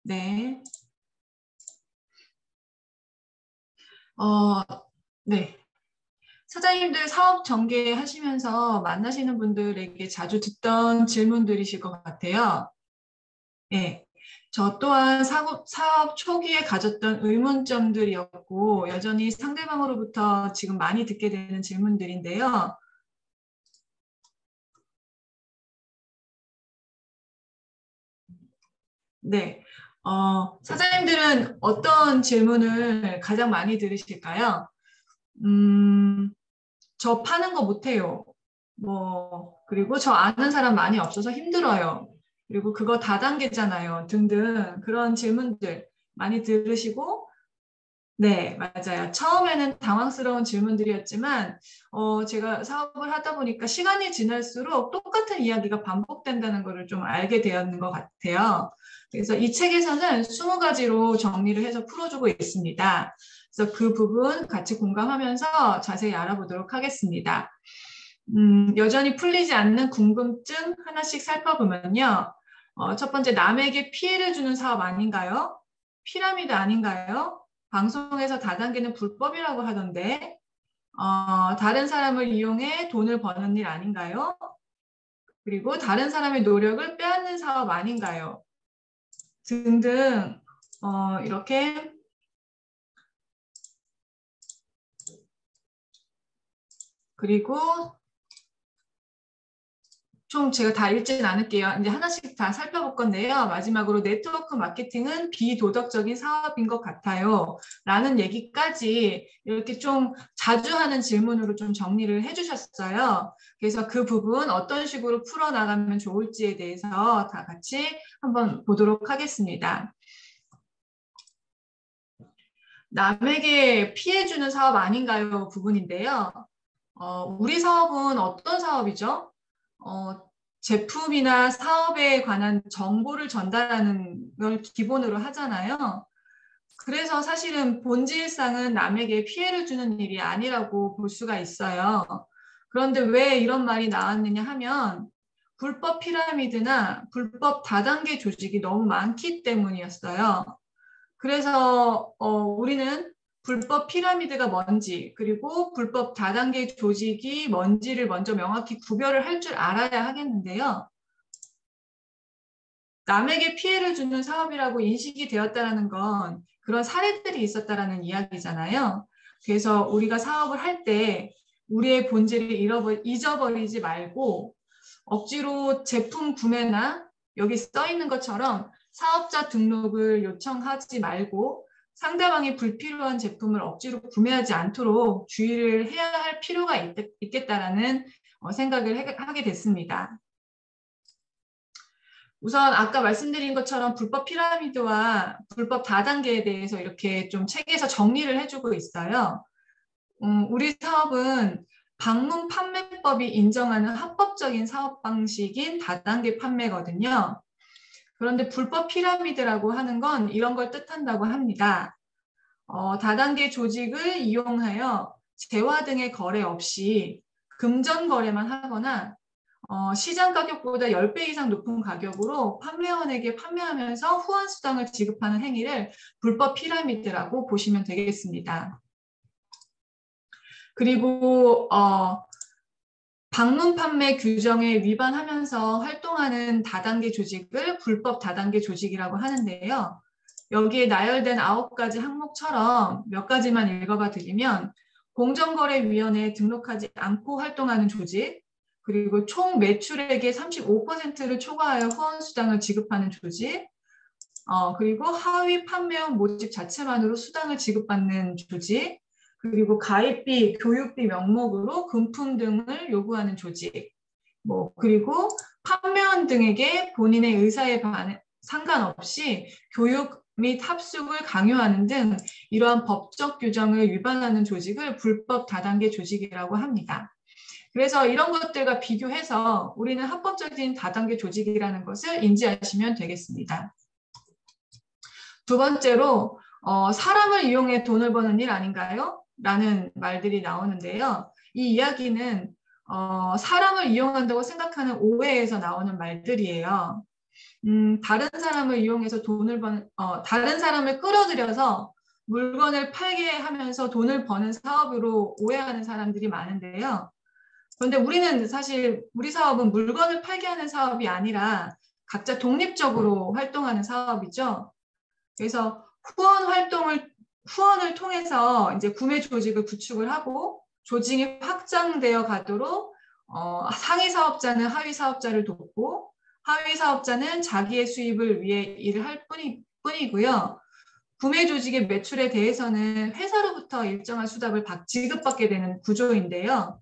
네. 네. 사장님들 사업 전개하시면서 만나시는 분들에게 자주 듣던 질문들이실 것 같아요. 네. 저 또한 사업 초기에 가졌던 의문점들이었고, 여전히 상대방으로부터 지금 많이 듣게 되는 질문들인데요. 네. 사장님들은 어떤 질문을 가장 많이 들으실까요? 음, 저 파는 거 못해요. 그리고 저 아는 사람 많이 없어서 힘들어요. 그리고 그거 다단계잖아요. 등등 그런 질문들 많이 들으시고, 네, 맞아요. 처음에는 당황스러운 질문들이었지만, 제가 사업을 하다 보니까 시간이 지날수록 똑같은 이야기가 반복된다는 것을 좀 알게 되었는 것 같아요. 그래서 이 책에서는 20가지로 정리를 해서 풀어주고 있습니다. 그래서 그 부분 같이 공감하면서 자세히 알아보도록 하겠습니다. 여전히 풀리지 않는 궁금증 하나씩 살펴보면요. 첫 번째, 남에게 피해를 주는 사업 아닌가요? 피라미드 아닌가요? 방송에서 다단계는 불법이라고 하던데, 다른 사람을 이용해 돈을 버는 일 아닌가요? 그리고 다른 사람의 노력을 빼앗는 사업 아닌가요? 등등, 이렇게, 그리고 좀 제가 다 읽지는 않을게요. 이제 하나씩 다 살펴볼 건데요. 마지막으로 네트워크 마케팅은 비도덕적인 사업인 것 같아요. 라는 얘기까지 이렇게 좀 자주 하는 질문으로 좀 정리를 해주셨어요. 그래서 그 부분 어떤 식으로 풀어나가면 좋을지에 대해서 다 같이 한번 보도록 하겠습니다. 남에게 피해 주는 사업 아닌가요? 부분인데요. 우리 사업은 어떤 사업이죠? 어, 제품이나 사업에 관한 정보를 전달하는 걸 기본으로 하잖아요. 그래서 사실은 본질상은 남에게 피해를 주는 일이 아니라고 볼 수가 있어요. 그런데 왜 이런 말이 나왔느냐 하면 불법 피라미드나 불법 다단계 조직이 너무 많기 때문이었어요. 그래서 우리는 불법 피라미드가 뭔지 그리고 불법 다단계 조직이 뭔지를 먼저 명확히 구별을 할 줄 알아야 하겠는데요. 남에게 피해를 주는 사업이라고 인식이 되었다는 건 그런 사례들이 있었다라는 이야기잖아요. 그래서 우리가 사업을 할 때 우리의 본질을 잊어버리지 말고 억지로 제품 구매나 여기 써 있는 것처럼 사업자 등록을 요청하지 말고 상대방이 불필요한 제품을 억지로 구매하지 않도록 주의를 해야 할 필요가 있겠다라는 생각을 하게 됐습니다. 우선 아까 말씀드린 것처럼 불법 피라미드와 불법 다단계에 대해서 이렇게 좀 책에서 정리를 해주고 있어요. 우리 사업은 방문 판매법이 인정하는 합법적인 사업 방식인 다단계 판매거든요. 그런데 불법 피라미드라고 하는 건 이런 걸 뜻한다고 합니다. 다단계 조직을 이용하여 재화 등의 거래 없이 금전 거래만 하거나 시장 가격보다 10배 이상 높은 가격으로 판매원에게 판매하면서 후원 수당을 지급하는 행위를 불법 피라미드라고 보시면 되겠습니다. 그리고 방문 판매 규정에 위반하면서 활동하는 다단계 조직을 불법 다단계 조직이라고 하는데요. 여기에 나열된 9가지 항목처럼 몇 가지만 읽어봐 드리면 공정거래위원회에 등록하지 않고 활동하는 조직, 그리고 총 매출액의 35%를 초과하여 후원수당을 지급하는 조직, 그리고 하위 판매원 모집 자체만으로 수당을 지급받는 조직, 그리고 가입비, 교육비 명목으로 금품 등을 요구하는 조직, 그리고 판매원 등에게 본인의 의사에 상관없이 교육 및 합숙을 강요하는 등 이러한 법적 규정을 위반하는 조직을 불법 다단계 조직이라고 합니다. 그래서 이런 것들과 비교해서 우리는 합법적인 다단계 조직이라는 것을 인지하시면 되겠습니다. 두 번째로 사람을 이용해 돈을 버는 일 아닌가요? 라는 말들이 나오는데요. 이 이야기는 사람을 이용한다고 생각하는 오해에서 나오는 말들이에요. 다른 사람을 이용해서 다른 사람을 끌어들여서 물건을 팔게 하면서 돈을 버는 사업으로 오해하는 사람들이 많은데요. 그런데 우리는 사실 우리 사업은 물건을 팔게 하는 사업이 아니라 각자 독립적으로 활동하는 사업이죠. 그래서 후원을 통해서 이제 구매 조직을 구축을 하고 조직이 확장되어 가도록 상위 사업자는 하위 사업자를 돕고 하위 사업자는 자기의 수입을 위해 일을 할 뿐이고요. 구매 조직의 매출에 대해서는 회사로부터 일정한 수당을 지급받게 되는 구조인데요.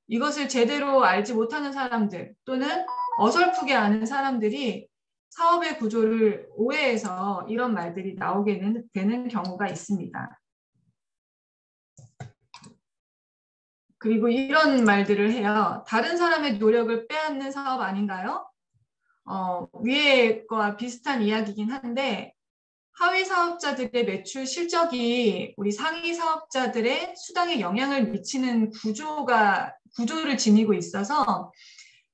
이것을 제대로 알지 못하는 사람들 또는 어설프게 아는 사람들이 사업의 구조를 오해해서 이런 말들이 나오게 되는 경우가 있습니다. 그리고 이런 말들을 해요. 다른 사람의 노력을 빼앗는 사업 아닌가요? 위에 거와 비슷한 이야기이긴 한데 하위 사업자들의 매출 실적이 우리 상위 사업자들의 수당에 영향을 미치는 구조를 지니고 있어서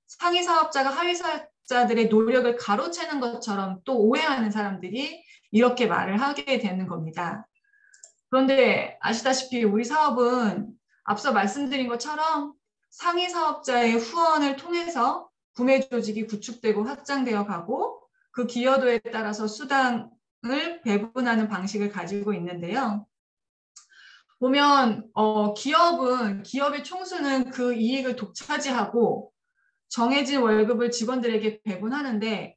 상위 사업자가 하위 사업자들의 노력을 가로채는 것처럼 또 오해하는 사람들이 이렇게 말을 하게 되는 겁니다. 그런데 아시다시피 우리 사업은 앞서 말씀드린 것처럼 상위 사업자의 후원을 통해서 구매 조직이 구축되고 확장되어 가고 그 기여도에 따라서 수당을 배분하는 방식을 가지고 있는데요. 보면 기업의 총수는 그 이익을 독차지하고 정해진 월급을 직원들에게 배분하는데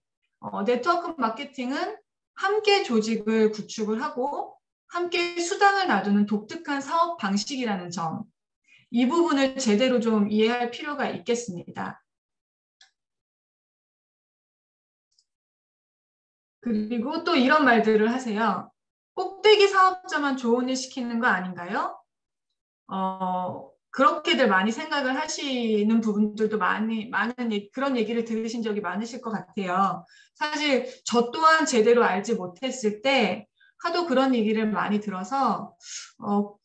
네트워크 마케팅은 함께 조직을 구축을 하고 함께 수당을 놔두는 독특한 사업 방식이라는 점, 이 부분을 제대로 좀 이해할 필요가 있겠습니다. 그리고 또 이런 말들을 하세요. 꼭대기 사업자만 좋은 일 시키는 거 아닌가요? 그렇게들 많이 생각을 하시는 부분들도 그런 얘기를 들으신 적이 많으실 것 같아요. 사실 저 또한 제대로 알지 못했을 때 하도 그런 얘기를 많이 들어서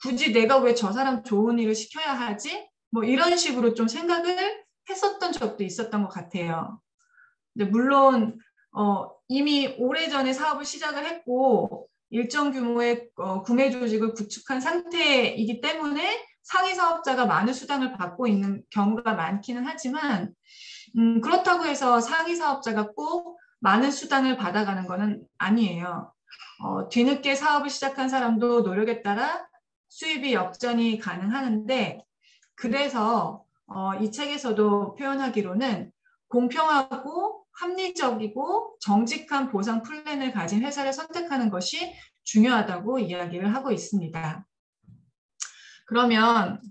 굳이 내가 왜 저 사람 좋은 일을 시켜야 하지? 뭐 이런 식으로 좀 생각을 했었던 적도 있었던 것 같아요. 근데 물론 이미 오래전에 사업을 시작을 했고 일정 규모의 구매 조직을 구축한 상태이기 때문에 상위 사업자가 많은 수당을 받고 있는 경우가 많기는 하지만 그렇다고 해서 상위 사업자가 꼭 많은 수당을 받아가는 것은 아니에요. 뒤늦게 사업을 시작한 사람도 노력에 따라 수입이 역전이 가능하는데 그래서 이 책에서도 표현하기로는 공평하고 합리적이고 정직한 보상 플랜을 가진 회사를 선택하는 것이 중요하다고 이야기를 하고 있습니다. 그러면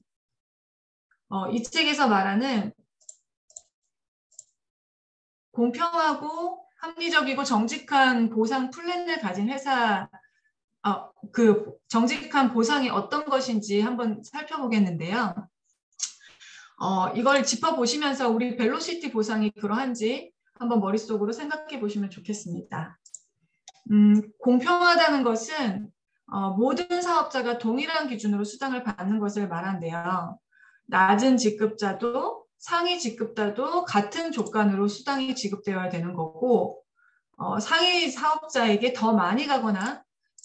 이 책에서 말하는 공평하고 합리적이고 정직한 보상 플랜을 가진 회사, 그 정직한 보상이 어떤 것인지 한번 살펴보겠는데요. 이걸 짚어보시면서 우리 벨로시티 보상이 그러한지 한번 머릿속으로 생각해 보시면 좋겠습니다. 공평하다는 것은 모든 사업자가 동일한 기준으로 수당을 받는 것을 말한대요. 낮은 직급자도 상위 직급자도 같은 조건으로 수당이 지급되어야 되는 거고 상위 사업자에게 더 많이 가거나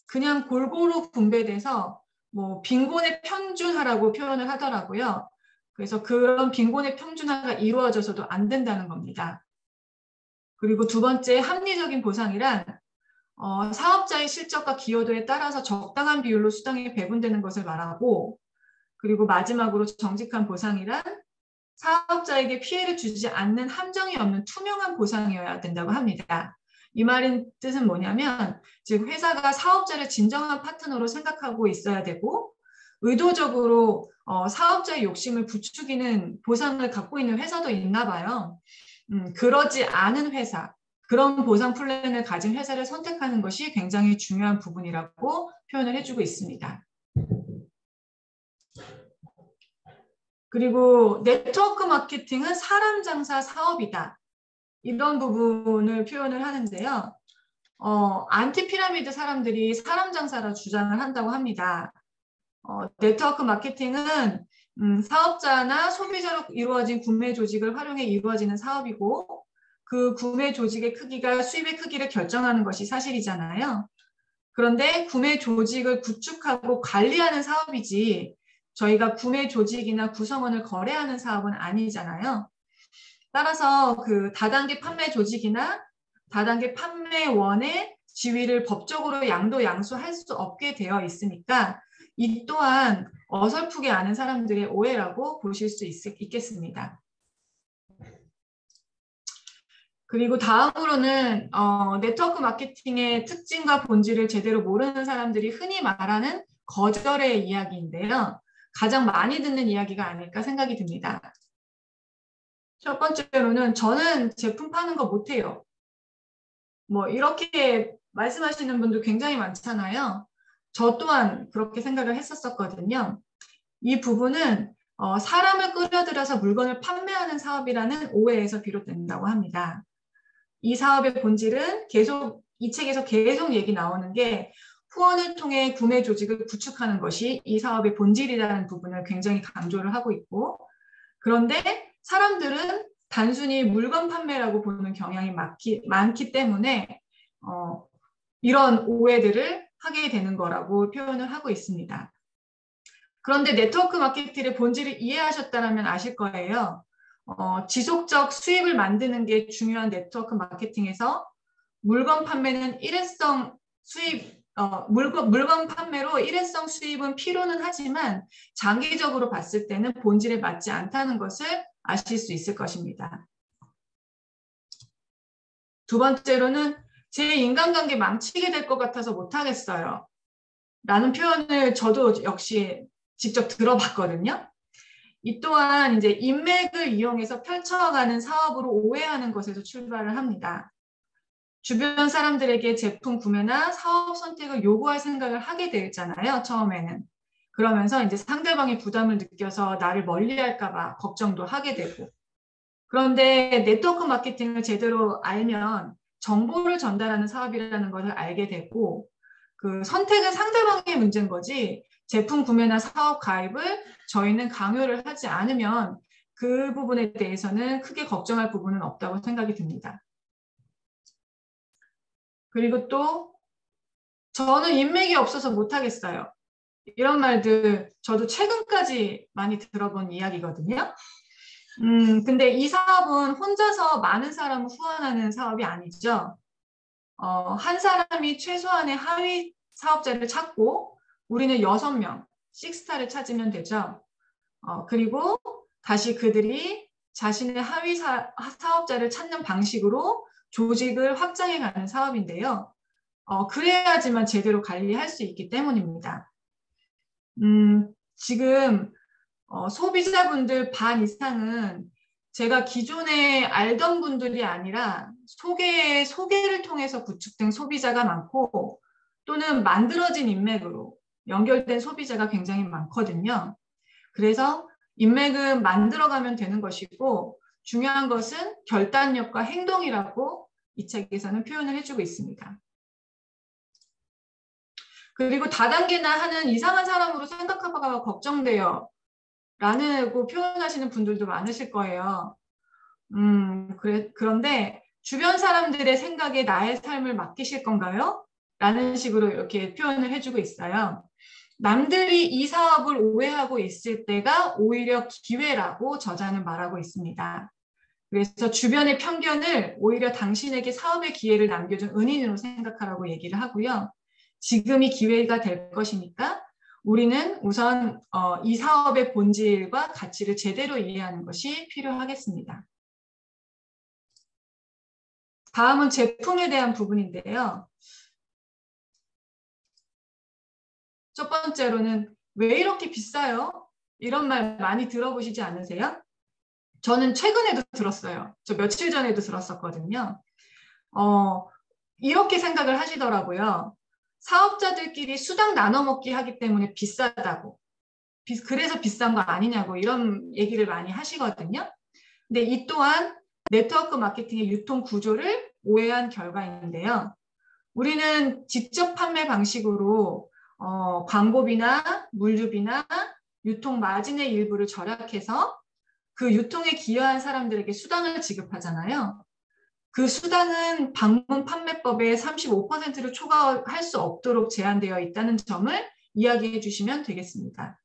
그냥 골고루 분배돼서 뭐 빈곤의 평준화라고 표현을 하더라고요. 그래서 그런 빈곤의 평준화가 이루어져서도 안 된다는 겁니다. 그리고 두 번째 합리적인 보상이란 사업자의 실적과 기여도에 따라서 적당한 비율로 수당이 배분되는 것을 말하고 그리고 마지막으로 정직한 보상이란 사업자에게 피해를 주지 않는 함정이 없는 투명한 보상이어야 된다고 합니다. 이 말의 뜻은 뭐냐면 즉 회사가 사업자를 진정한 파트너로 생각하고 있어야 되고 의도적으로 사업자의 욕심을 부추기는 보상을 갖고 있는 회사도 있나 봐요. 그러지 않은 회사, 그런 보상 플랜을 가진 회사를 선택하는 것이 굉장히 중요한 부분이라고 표현을 해주고 있습니다. 그리고 네트워크 마케팅은 사람 장사 사업이다. 이런 부분을 표현을 하는데요. 안티피라미드 사람들이 사람 장사라 주장을 한다고 합니다. 네트워크 마케팅은 사업자나 소비자로 이루어진 구매 조직을 활용해 이루어지는 사업이고 그 구매 조직의 크기가 수입의 크기를 결정하는 것이 사실이잖아요. 그런데 구매 조직을 구축하고 관리하는 사업이지 저희가 구매 조직이나 구성원을 거래하는 사업은 아니잖아요. 따라서 그 다단계 판매 조직이나 다단계 판매원의 지위를 법적으로 양도양수할 수 없게 되어 있으니까 이 또한 어설프게 아는 사람들의 오해라고 보실 수 있겠습니다. 그리고 다음으로는 네트워크 마케팅의 특징과 본질을 제대로 모르는 사람들이 흔히 말하는 거절의 이야기인데요. 가장 많이 듣는 이야기가 아닐까 생각이 듭니다. 첫 번째로는 저는 제품 파는 거 못해요. 뭐 이렇게 말씀하시는 분들 굉장히 많잖아요. 저 또한 그렇게 생각을 했었거든요. 이 부분은 사람을 끌어들여서 물건을 판매하는 사업이라는 오해에서 비롯된다고 합니다. 이 사업의 본질은 이 책에서 계속 얘기 나오는 게 후원을 통해 구매 조직을 구축하는 것이 이 사업의 본질이라는 부분을 굉장히 강조를 하고 있고, 그런데 사람들은 단순히 물건 판매라고 보는 경향이 많기 때문에 이런 오해들을 하게 되는 거라고 표현을 하고 있습니다. 그런데 네트워크 마케팅의 본질을 이해하셨다면 아실 거예요. 지속적 수입을 만드는 게 중요한 네트워크 마케팅에서 물건 판매는 일회성 수입, 물건 판매로 일회성 수입은 필요는 하지만 장기적으로 봤을 때는 본질에 맞지 않다는 것을 아실 수 있을 것입니다. 두 번째로는 제 인간관계 망치게 될 것 같아서 못하겠어요. 라는 표현을 저도 역시 직접 들어봤거든요. 이 또한 이제 인맥을 이용해서 펼쳐가는 사업으로 오해하는 것에서 출발을 합니다. 주변 사람들에게 제품 구매나 사업 선택을 요구할 생각을 하게 되잖아요, 처음에는. 그러면서 이제 상대방이 부담을 느껴서 나를 멀리할까 봐 걱정도 하게 되고. 그런데 네트워크 마케팅을 제대로 알면 정보를 전달하는 사업이라는 것을 알게 되고, 그 선택은 상대방의 문제인 거지 제품 구매나 사업 가입을 저희는 강요를 하지 않으면 그 부분에 대해서는 크게 걱정할 부분은 없다고 생각이 듭니다. 그리고 또 저는 인맥이 없어서 못하겠어요. 이런 말들 저도 최근까지 많이 들어본 이야기거든요. 근데 이 사업은 혼자서 많은 사람을 후원하는 사업이 아니죠. 한 사람이 최소한의 하위 사업자를 찾고 우리는 6명, 식스타를 찾으면 되죠. 그리고 다시 그들이 자신의 하위 사업자를 찾는 방식으로 조직을 확장해가는 사업인데요. 그래야지만 제대로 관리할 수 있기 때문입니다. 지금 소비자분들 반 이상은 제가 기존에 알던 분들이 아니라 소개를 통해서 구축된 소비자가 많고 또는 만들어진 인맥으로 연결된 소비자가 굉장히 많거든요. 그래서 인맥은 만들어가면 되는 것이고 중요한 것은 결단력과 행동이라고 이 책에서는 표현을 해주고 있습니다. 그리고 다단계나 하는 이상한 사람으로 생각할까 걱정돼요. 라고 표현하시는 분들도 많으실 거예요. 그런데 주변 사람들의 생각에 나의 삶을 맡기실 건가요? 라는 식으로 이렇게 표현을 해주고 있어요. 남들이 이 사업을 오해하고 있을 때가 오히려 기회라고 저자는 말하고 있습니다. 그래서 주변의 편견을 오히려 당신에게 사업의 기회를 남겨준 은인으로 생각하라고 얘기를 하고요. 지금이 기회가 될 것이니까 우리는 우선 이 사업의 본질과 가치를 제대로 이해하는 것이 필요하겠습니다. 다음은 제품에 대한 부분인데요. 첫 번째로는 왜 이렇게 비싸요? 이런 말 많이 들어보시지 않으세요? 저는 최근에도 들었어요. 저 며칠 전에도 들었었거든요. 이렇게 생각을 하시더라고요. 사업자들끼리 수당 나눠 먹기 하기 때문에 비싸다고. 그래서 비싼 거 아니냐고 이런 얘기를 많이 하시거든요. 근데 이 또한 네트워크 마케팅의 유통 구조를 오해한 결과인데요. 우리는 직접 판매 방식으로 광고비나 물류비나 유통 마진의 일부를 절약해서 그 유통에 기여한 사람들에게 수당을 지급하잖아요. 그 수당은 방문 판매법의 35%를 초과할 수 없도록 제한되어 있다는 점을 이야기해 주시면 되겠습니다.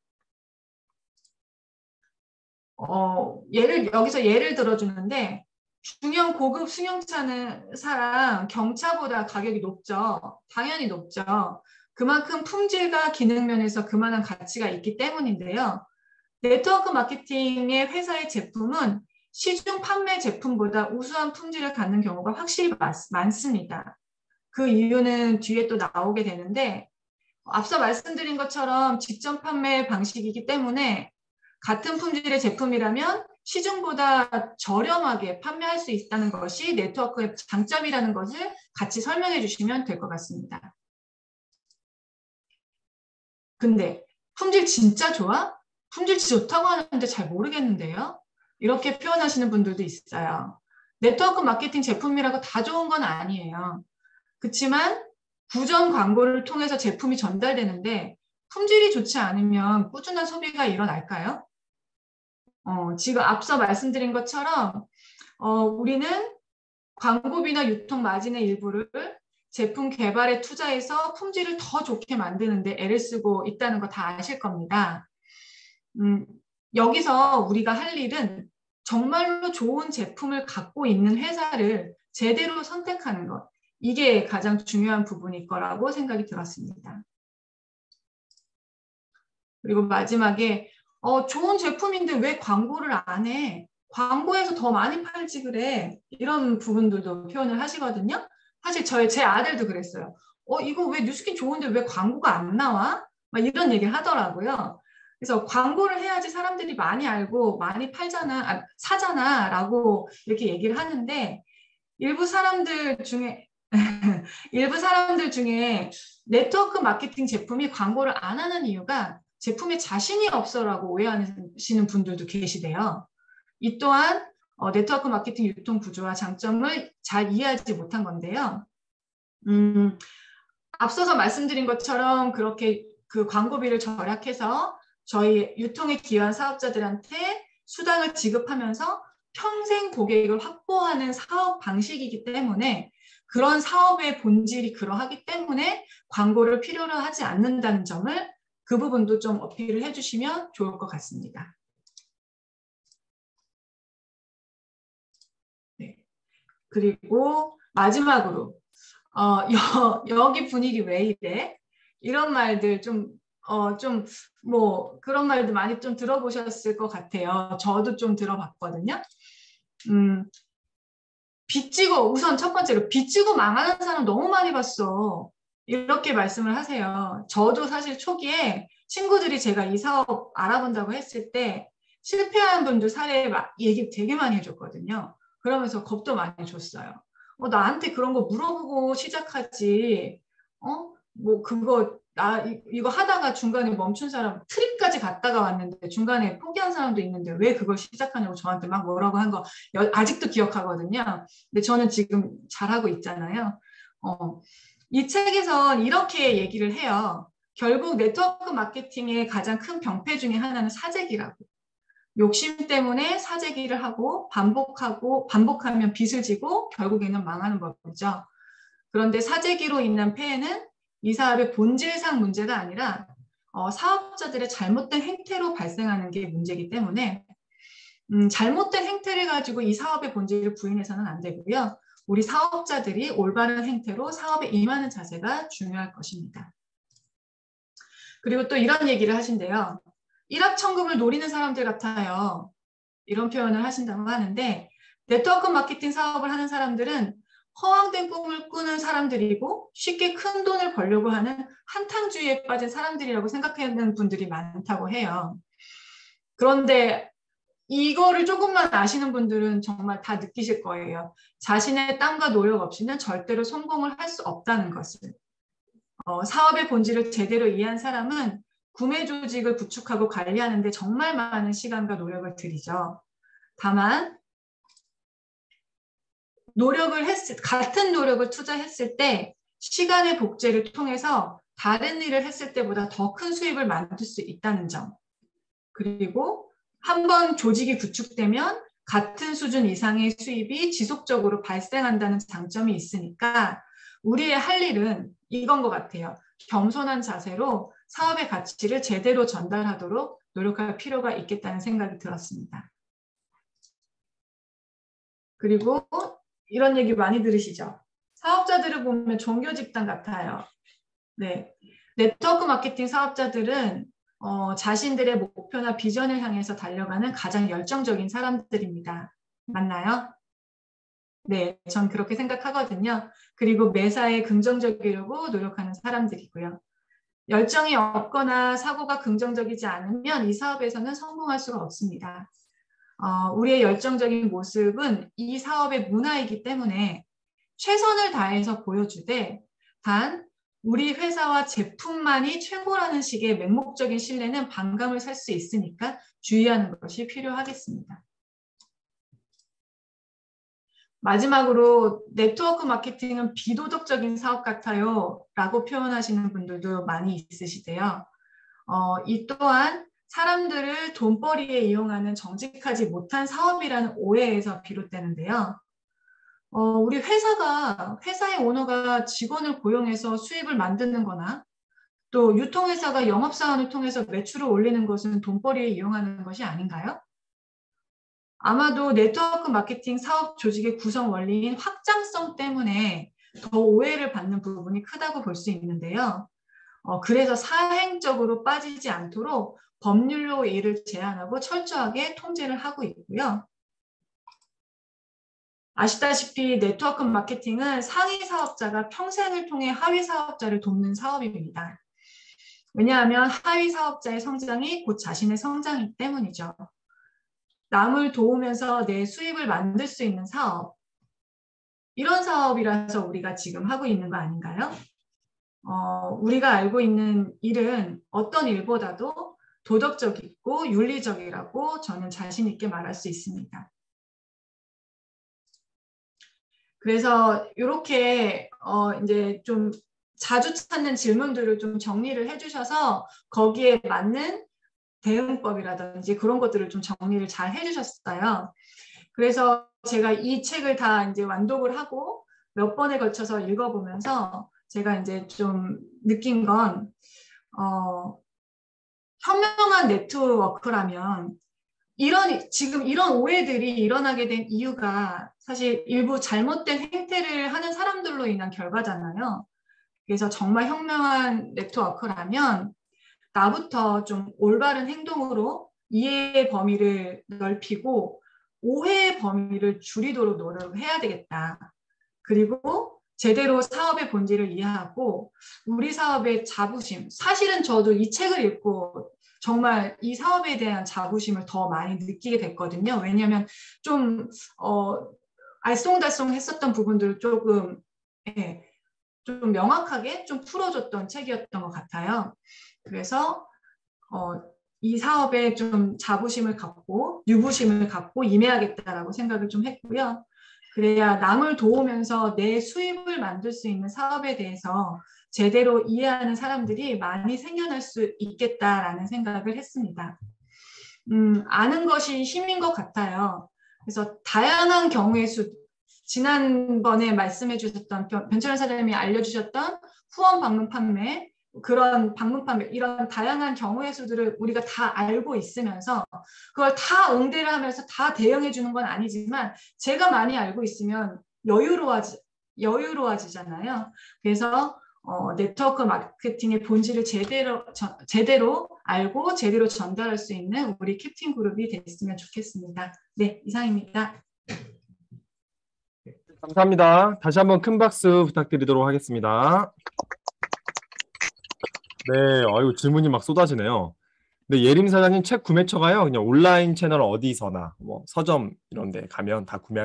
여기서 예를 들어주는데, 중형 고급 승용차는 사람 경차보다 가격이 높죠. 당연히 높죠. 그만큼 품질과 기능 면에서 그만한 가치가 있기 때문인데요. 네트워크 마케팅의 회사의 제품은 시중 판매 제품보다 우수한 품질을 갖는 경우가 확실히 많습니다. 그 이유는 뒤에 또 나오게 되는데, 앞서 말씀드린 것처럼 직접 판매 방식이기 때문에 같은 품질의 제품이라면 시중보다 저렴하게 판매할 수 있다는 것이 네트워크의 장점이라는 것을 같이 설명해 주시면 될 것 같습니다. 근데 품질 진짜 좋아? 품질 좋다고 하는데 잘 모르겠는데요? 이렇게 표현하시는 분들도 있어요. 네트워크 마케팅 제품이라고 다 좋은 건 아니에요. 그렇지만 구전 광고를 통해서 제품이 전달되는데 품질이 좋지 않으면 꾸준한 소비가 일어날까요? 지금 앞서 말씀드린 것처럼 우리는 광고비나 유통 마진의 일부를 제품 개발에 투자해서 품질을 더 좋게 만드는데 애를 쓰고 있다는 거 다 아실 겁니다. 여기서 우리가 할 일은 정말로 좋은 제품을 갖고 있는 회사를 제대로 선택하는 것. 이게 가장 중요한 부분일 거라고 생각이 들었습니다. 그리고 마지막에 좋은 제품인데 왜 광고를 안 해? 광고에서 더 많이 팔지 그래. 이런 부분들도 표현을 하시거든요. 사실 제 아들도 그랬어요. 이거 왜 뉴스킨 좋은데 왜 광고가 안 나와? 막 이런 얘기를 하더라고요. 그래서 광고를 해야지 사람들이 많이 알고 많이 팔잖아, 사잖아 라고 이렇게 얘기를 하는데 일부 사람들 중에 일부 사람들 중에 네트워크 마케팅 제품이 광고를 안 하는 이유가 제품에 자신이 없어라고 오해하시는 분들도 계시대요. 이 또한 네트워크 마케팅 유통 구조와 장점을 잘 이해하지 못한 건데요. 앞서서 말씀드린 것처럼 그렇게 그 광고비를 절약해서 저희 유통에 기여한 사업자들한테 수당을 지급하면서 평생 고객을 확보하는 사업 방식이기 때문에 그런 사업의 본질이 그러하기 때문에 광고를 필요로 하지 않는다는 점을 그 부분도 좀 어필을 해주시면 좋을 것 같습니다. 네. 그리고 마지막으로 여기 분위기 왜 이래? 이런 말들 그런 말들 많이 좀 들어보셨을 것 같아요. 저도 좀 들어봤거든요. 빚지고 우선 첫 번째로 빚지고 망하는 사람 너무 많이 봤어. 이렇게 말씀을 하세요. 저도 사실 초기에 친구들이 제가 이 사업 알아본다고 했을 때 실패한 분들 사례 얘기 되게 많이 해줬거든요. 그러면서 겁도 많이 줬어요. 나한테 그런 거 물어보고 시작하지. 이거 하다가 중간에 멈춘 사람 트립까지 갔다가 왔는데 중간에 포기한 사람도 있는데 왜 그걸 시작하냐고 저한테 막 뭐라고 한 거 아직도 기억하거든요. 근데 저는 지금 잘하고 있잖아요. 이 책에선 이렇게 얘기를 해요. 결국 네트워크 마케팅의 가장 큰 병폐 중에 하나는 사재기라고. 욕심 때문에 사재기를 하고 반복하면 빚을 지고 결국에는 망하는 법이죠. 그런데 사재기로 인한 폐해는 이 사업의 본질상 문제가 아니라 사업자들의 잘못된 행태로 발생하는 게 문제이기 때문에 잘못된 행태를 가지고 이 사업의 본질을 부인해서는 안 되고요. 우리 사업자들이 올바른 행태로 사업에 임하는 자세가 중요할 것입니다. 그리고 또 이런 얘기를 하신대요. 일확천금을 노리는 사람들 같아요. 이런 표현을 하신다고 하는데 네트워크 마케팅 사업을 하는 사람들은 허황된 꿈을 꾸는 사람들이고 쉽게 큰 돈을 벌려고 하는 한탕주의에 빠진 사람들이라고 생각하는 분들이 많다고 해요. 그런데 이거를 조금만 아시는 분들은 정말 다 느끼실 거예요. 자신의 땀과 노력 없이는 절대로 성공을 할 수 없다는 것을. 사업의 본질을 제대로 이해한 사람은 구매 조직을 구축하고 관리하는 데 정말 많은 시간과 노력을 들이죠. 다만 같은 노력을 투자했을 때 시간의 복제를 통해서 다른 일을 했을 때보다 더 큰 수입을 만들 수 있다는 점. 그리고 한번 조직이 구축되면 같은 수준 이상의 수입이 지속적으로 발생한다는 장점이 있으니까 우리의 할 일은 이건 것 같아요. 겸손한 자세로 사업의 가치를 제대로 전달하도록 노력할 필요가 있겠다는 생각이 들었습니다. 그리고 이런 얘기 많이 들으시죠? 사업자들을 보면 종교 집단 같아요. 네. 네트워크 마케팅 사업자들은 자신들의 목표나 비전을 향해서 달려가는 가장 열정적인 사람들입니다. 맞나요? 네, 전 그렇게 생각하거든요. 그리고 매사에 긍정적이려고 노력하는 사람들이고요. 열정이 없거나 사고가 긍정적이지 않으면 이 사업에서는 성공할 수가 없습니다. 우리의 열정적인 모습은 이 사업의 문화이기 때문에 최선을 다해서 보여주되 단 우리 회사와 제품만이 최고라는 식의 맹목적인 신뢰는 반감을 살 수 있으니까 주의하는 것이 필요하겠습니다. 마지막으로 네트워크 마케팅은 비도덕적인 사업 같아요 라고 표현하시는 분들도 많이 있으시대요. 이 또한 사람들을 돈벌이에 이용하는 정직하지 못한 사업이라는 오해에서 비롯되는데요. 우리 회사의 오너가 직원을 고용해서 수입을 만드는 거나 또 유통회사가 영업사원을 통해서 매출을 올리는 것은 돈벌이에 이용하는 것이 아닌가요? 아마도 네트워크 마케팅 사업 조직의 구성 원리인 확장성 때문에 더 오해를 받는 부분이 크다고 볼 수 있는데요. 그래서 사행적으로 빠지지 않도록 법률로 이를 제한하고 철저하게 통제를 하고 있고요. 아시다시피 네트워크 마케팅은 상위 사업자가 평생을 통해 하위 사업자를 돕는 사업입니다. 왜냐하면 하위 사업자의 성장이 곧 자신의 성장이기 때문이죠. 남을 도우면서 내 수입을 만들 수 있는 사업, 이런 사업이라서 우리가 지금 하고 있는 거 아닌가요? 우리가 알고 있는 일은 어떤 일보다도 도덕적이고 윤리적이라고 저는 자신 있게 말할 수 있습니다. 그래서 이렇게 이제 좀 자주 찾는 질문들을 좀 정리를 해주셔서 거기에 맞는 대응법이라든지 그런 것들을 좀 정리를 잘 해주셨어요. 그래서 제가 이 책을 다 이제 완독을 하고 몇 번에 걸쳐서 읽어보면서 제가 이제 좀 느낀 건 현명한 네트워크라면 지금 이런 오해들이 일어나게 된 이유가 사실 일부 잘못된 행태를 하는 사람들로 인한 결과잖아요. 그래서 정말 현명한 네트워크라면 나부터 좀 올바른 행동으로 이해의 범위를 넓히고 오해의 범위를 줄이도록 노력을 해야 되겠다. 그리고 제대로 사업의 본질을 이해하고 우리 사업의 자부심, 사실은 저도 이 책을 읽고 정말 이 사업에 대한 자부심을 더 많이 느끼게 됐거든요. 왜냐하면 좀 알쏭달쏭 했었던 부분들을 조금 좀 명확하게 좀 풀어줬던 책이었던 것 같아요. 그래서 이 사업에 좀 자부심을 갖고 유부심을 갖고 임해야겠다라고 생각을 좀 했고요. 그래야 남을 도우면서 내 수입을 만들 수 있는 사업에 대해서 제대로 이해하는 사람들이 많이 생겨날 수 있겠다라는 생각을 했습니다. 아는 것이 힘인 것 같아요. 그래서 다양한 경우의 수, 지난번에 말씀해 주셨던 변철현 사장님이 알려주셨던 후원 방문 판매, 그런 방문 판매, 이런 다양한 경우의 수들을 우리가 다 알고 있으면서 그걸 다 응대를 하면서 다 대응해 주는 건 아니지만 제가 많이 알고 있으면 여유로워지잖아요. 그래서 네트워크 마케팅의 본질을 제대로 알고 제대로 전달할 수 있는 우리 캡틴 그룹이 됐으면 좋겠습니다. 네, 이상입니다. 감사합니다. 다시 한번 큰 박수 부탁드리도록 하겠습니다. 네, 아유, 질문이 막 쏟아지네요. 근데 예림 사장님 책 구매처가요, 그냥 온라인 채널 어디서나 뭐 서점 이런 데 가면 다 구매할 수